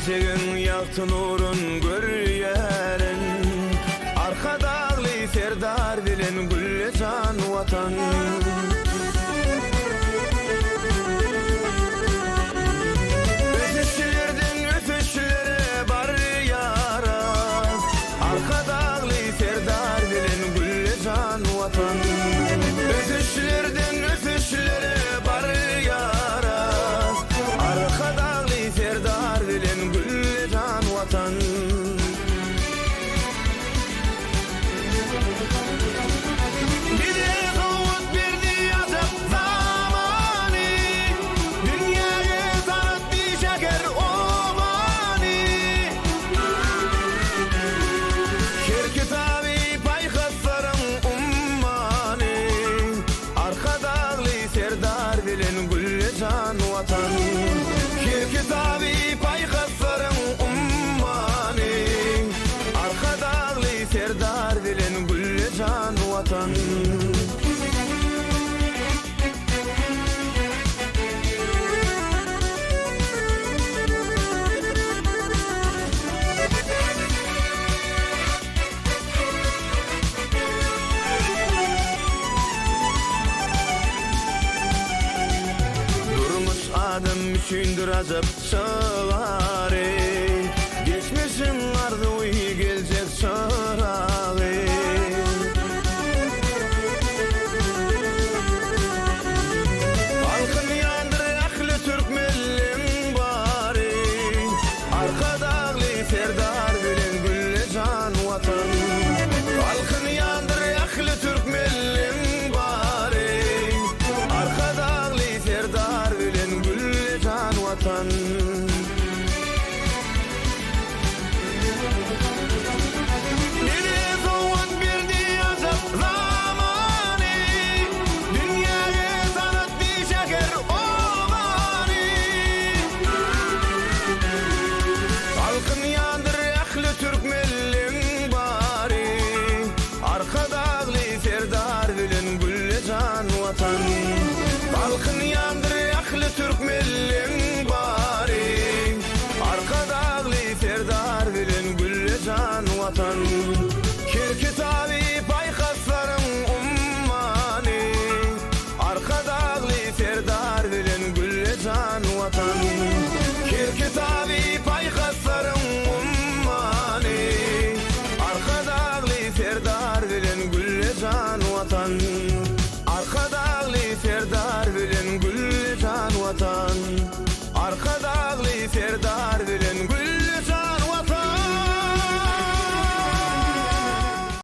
Geleceğin yaktı nurun görüyerin, arka dağlı serdar bilen gülle can vatan. Ötüşçülerden ötüşçülere bar yaraz, arka dağlı serdar bilen gülle can vatan. Ötüşçülerden ötüşçülere bar yaraz, arka dağlı serdar bilen gülle can vatan. Can vatan, kitabı paygaslarım ummani, arka dağlı serdar bilen gülle can vatan. Adım üçündür azap sığarı, geçmişim vardı uy gelecek sırağı. Halkın yandır aklı Türk millim bari, arka dağlı serdar bilen gülle can vatan. Halkın yandır aklı Türk millim bari, arka dağlı serdar bilen gülle can vatan. Balkın yandır aklı Türk millim